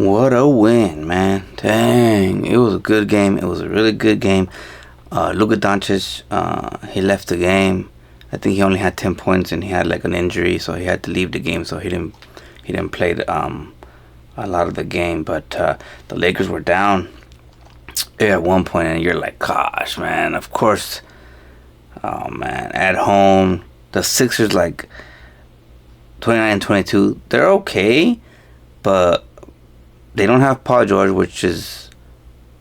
What a win, man. Dang. It was a good game. It was a really good game. Luka Doncic, he left the game. I think he only had 10 points and he had like an injury, so he had to leave the game, so he didn't play a lot of the game. But the Lakers were down at one point, and you're like, gosh, man, of course. Oh, man, at home, the Sixers, like, 29-22, they're okay, but they don't have Paul George, which is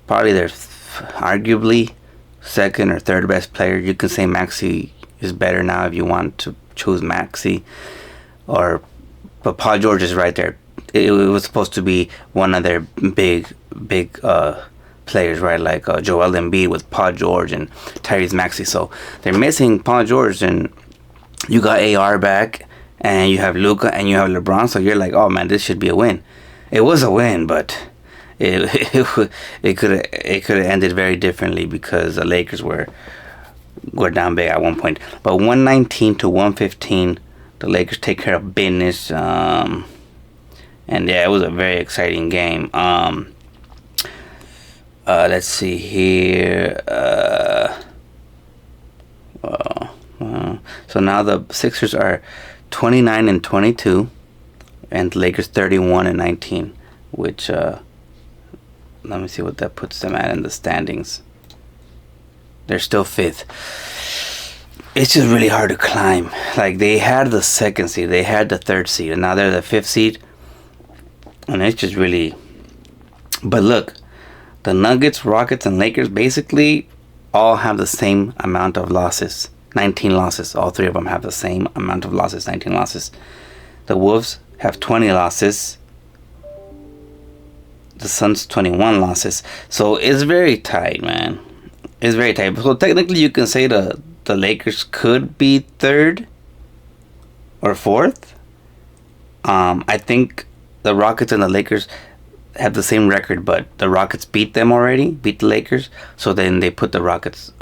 probably their arguably second or third best player. You can say Maxey is better now if you want to choose Maxey, but Paul George is right there. It was supposed to be one of their big players, right? Like Joel Embiid with Paul George and Tyrese Maxey. So they're missing Paul George, and you got AR back, and you have Luka, and you have LeBron. So you're like, oh man, this should be a win. It was a win, but it could have ended very differently because the Lakers were down big at one point. But 119-115, the Lakers take care of business. And yeah, it was a very exciting game. Let's see here. So now the Sixers are 29-22, and the Lakers 31-19, which let me see what that puts them at in the standings. They're still fifth. It's just really hard to climb. Like, they had the second seed, they had the third seed, and now they're the fifth seed. And it's just really... But look, the Nuggets, Rockets, and Lakers basically all have the same amount of losses. 19 losses. All three of them have the same amount of losses, 19 losses. The Wolves have 20 losses. The Suns 21 losses. So it's very tight, man. It's very tight. So technically you can say the Lakers could be third or fourth. I think the Rockets and the Lakers have the same record, but the Rockets beat them already, beat the Lakers. So then they put the Rockets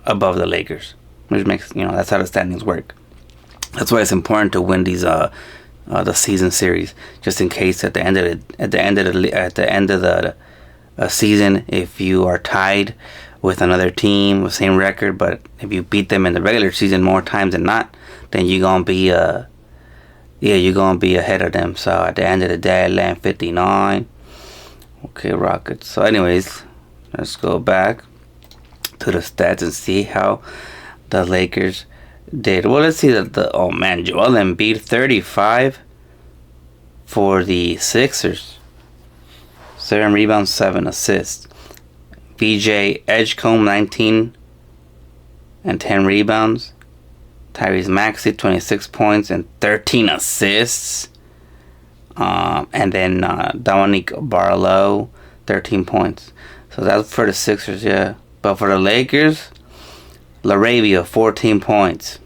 above the Lakers, which makes, that's how the standings work. That's why it's important to win these the season series, just in case at the end of the season, if you are tied with another team with same record, but if you beat them in the regular season more times than not, then you're gonna be ahead of them. So at the end of the day, I land 59. Okay, Rockets. So anyways, let's go back to the stats and see how the Lakers did. Well, let's see that Joel Embiid 35 for the Sixers. 7 rebounds, 7 assists. BJ Edgecombe 19 and 10 rebounds. Tyrese Maxey 26 points and 13 assists. And then Dominique Barlow 13 points. So that's for the Sixers, yeah. But for the Lakers, LaRavia 14 points.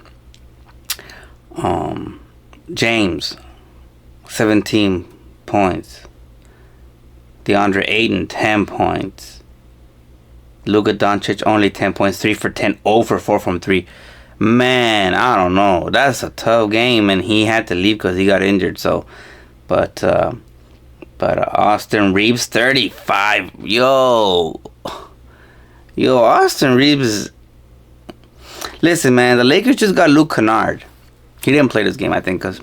James 17 points. DeAndre Ayton 10 points. Luka Doncic only 10 points, 3 for 10, 0 for 4 from 3. Man, I don't know. That's a tough game, and he had to leave because he got injured. So, but Austin Reeves 35. Yo, Austin Reeves. Listen, man, the Lakers just got Luke Kennard. He didn't play this game, I think, because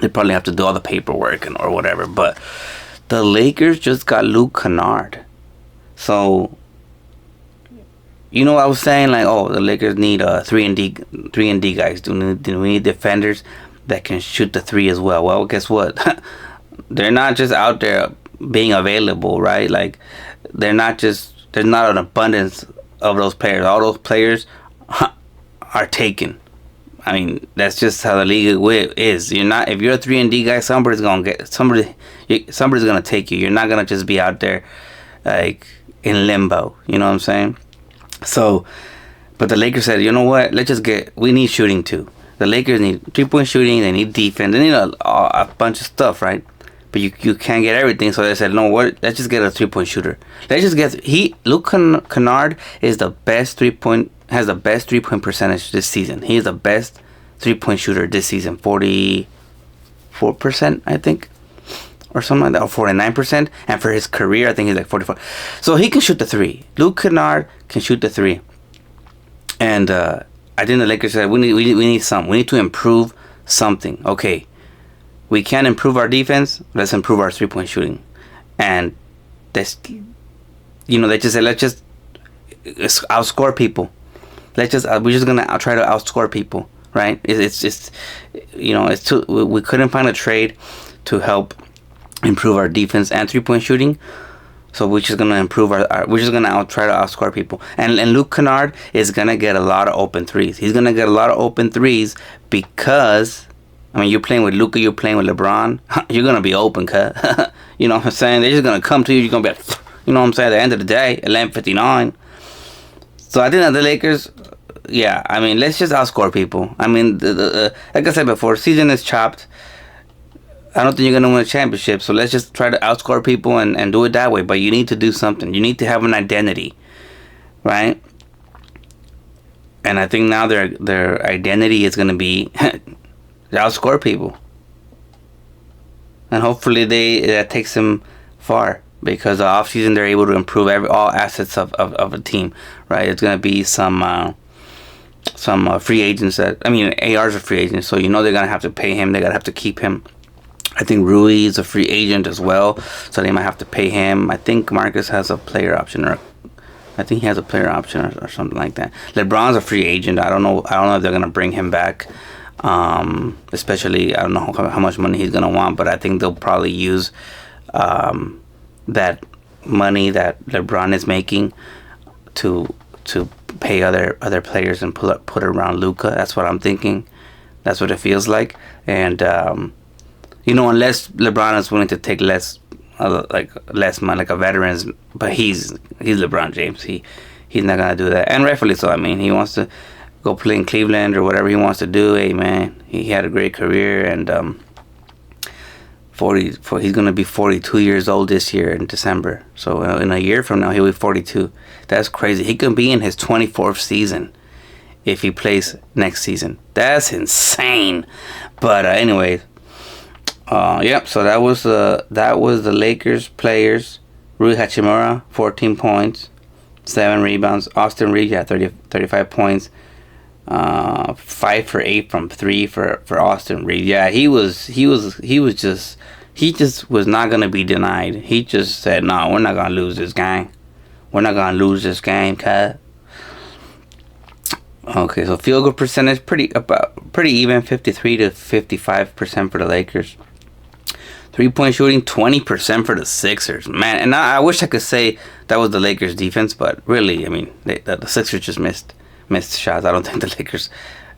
they probably have to do all the paperwork or whatever. But the Lakers just got Luke Kennard. So, I was saying, like, oh, the Lakers need 3-and-D guys. Do we need defenders that can shoot the three as well? Well, guess what? They're not just out there being available, right? Like, there's not an abundance of those players. All those players are taken. I mean, that's just how the league is. If you're a 3-and-D guy, somebody's gonna take you. You're not gonna just be out there like in limbo. You know what I'm saying? So, but the Lakers said, you know what? We need shooting too. The Lakers need 3-point shooting. They need defense. They need a bunch of stuff, right? But you can't get everything. So they said, no, what? Let's just get a 3-point shooter. Luke Kennard is the best 3-point. Has the best 3-point percentage this season. He is the best 3-point shooter this season. 44%, I think. or something like that, or 49%. And for his career, I think he's like 44. So he can shoot the three. Luke Kennard can shoot the three. And I think the Lakers said, we need something. We need to improve something. Okay, we can't improve our defense. Let's improve our 3-point shooting. And that's, they just said, let's just outscore people. We're just gonna try to outscore people, right? It's just, we couldn't find a trade to help improve our defense and 3-point shooting. So we're just gonna improve we're just gonna try to outscore people. And Luke Kennard is gonna get a lot of open threes. He's gonna get a lot of open threes because, you're playing with Luka, you're playing with LeBron. You're gonna be open, cuz. You know what I'm saying? They're just gonna come to you. You're gonna be like, you know what I'm saying? At the end of the day, 11:59. So I think that the Lakers, let's just outscore people. Like I said before, season is chopped. I don't think you're going to win a championship, so let's just try to outscore people and do it that way. But you need to do something. You need to have an identity, right? And I think now their identity is going to be outscore people. And hopefully that takes them far, because offseason they're able to improve all assets of a team, right? It's going to be some free agents AR's a free agent, so they're going to have to pay him. They're going to have to keep him. I think Rui is a free agent as well, so they might have to pay him. I think Marcus has a player option, or something like that. LeBron's a free agent. I don't know if they're gonna bring him back. Especially, I don't know how much money he's gonna want, but I think they'll probably use that money that LeBron is making to pay other players and put it around Luka. That's what I'm thinking. That's what it feels like. And unless LeBron is willing to take less money, like a veteran's, but he's LeBron James. He's not gonna do that, and rightfully so. He wants to go play in Cleveland or whatever he wants to do. Hey man, he had a great career, and he's gonna be 42 years old this year in December. So in a year from now, he'll be 42. That's crazy. He could be in his 24th season if he plays next season. That's insane. But anyways. So that was the Lakers players. Rui Hachimura, 14 points, 7 rebounds. Austin Reeves had 35 points, 5 for 8 from 3 for Austin Reeves. Yeah, he just was not gonna be denied. He just said, "No, we're not gonna lose this game. We're not gonna lose this game, cut." Okay, so field goal percentage pretty even, 53 to 55% for the Lakers. 3-point shooting, 20% for the Sixers. Man, and I wish I could say that was the Lakers' defense, but really, the Sixers just missed shots. I don't think the Lakers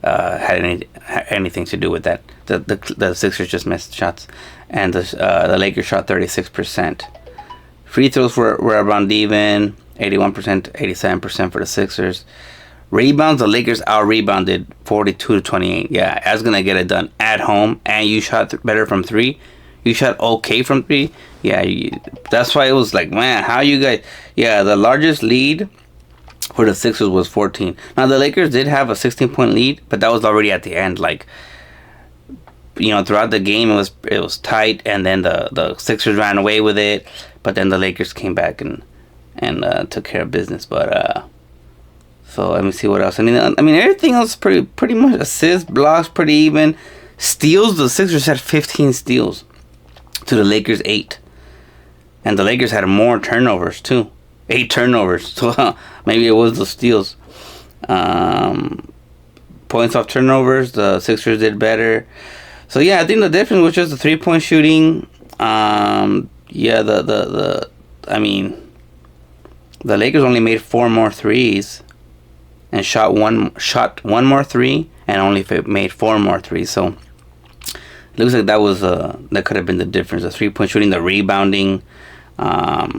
had anything to do with that. The Sixers just missed shots, and the Lakers shot 36%. Free throws were around even, 81%, 87% for the Sixers. Rebounds, the Lakers out-rebounded 42 to 28. Yeah, that's going to get it done at home, and you shot better from 3. You shot okay from 3. Yeah, that's why it was like, man, how you guys... Yeah, the largest lead for the Sixers was 14. Now, the Lakers did have a 16-point lead, but that was already at the end. Throughout the game, it was tight, and then the Sixers ran away with it, but then the Lakers came back and took care of business. But so let me see what else. Everything else pretty much. Assists, blocks, pretty even. Steals, the Sixers had 15 steals to the Lakers 8, and the Lakers had more turnovers too, 8 turnovers. So maybe it was the steals. Points off turnovers, the Sixers did better. So yeah, I think the difference was just the 3-point shooting. The Lakers only made 4 more threes and shot one more 3 and only made 4 more threes. So it looks like that could have been the difference. The 3-point shooting, the rebounding, but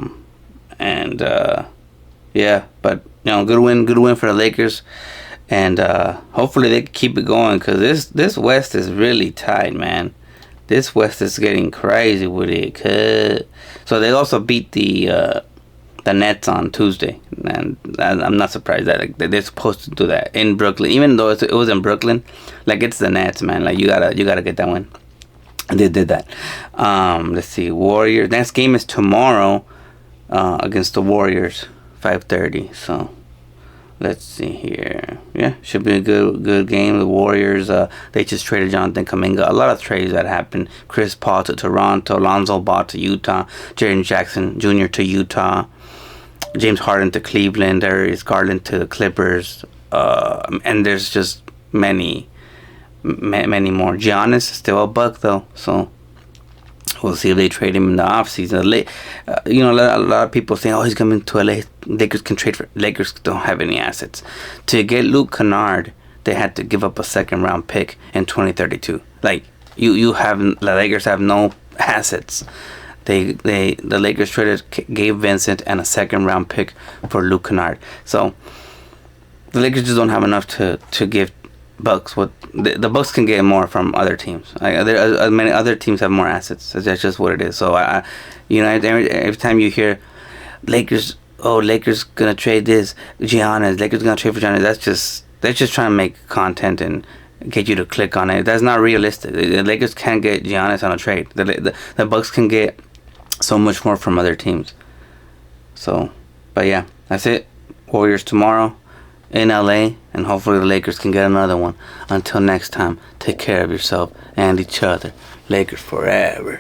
good win for the Lakers, and hopefully they can keep it going, because this West is really tight, man. This West is getting crazy with it. So they also beat the Nets on Tuesday, and I'm not surprised that they're supposed to do that in Brooklyn, even though it was in Brooklyn. Like, it's the Nets, man. Like, you gotta get that win. They did that. Let's see. Warriors. Next game is tomorrow against the Warriors, 5:30. So let's see here. Yeah, should be a good game. The Warriors. They just traded Jonathan Kuminga. A lot of trades that happened. Chris Paul to Toronto. Lonzo Ball to Utah. Jaren Jackson Jr. to Utah. James Harden to Cleveland. Darius Garland to the Clippers. And there's just many more. Giannis is still a buck though, so we'll see if they trade him in the offseason. A lot of people saying, "Oh, he's coming to LA. Lakers can trade for." Lakers don't have any assets. To get Luke Kennard, they had to give up a second round pick in 2032. Like you have the Lakers have no assets. The Lakers traded Gabe Vincent and a second round pick for Luke Kennard. So the Lakers just don't have enough to give Bucks what the Bucks can get more from other teams. Many other teams have more assets. That's just what it is. So every time you hear Lakers gonna trade this Giannis, Lakers gonna trade for Giannis, they're just trying to make content and get you to click on it. That's not realistic. The Lakers can't get Giannis on a trade. The Bucks can get so much more from other teams. So, but yeah, that's it. Warriors tomorrow in LA, and hopefully the Lakers can get another one. Until next time, take care of yourself and each other. Lakers forever.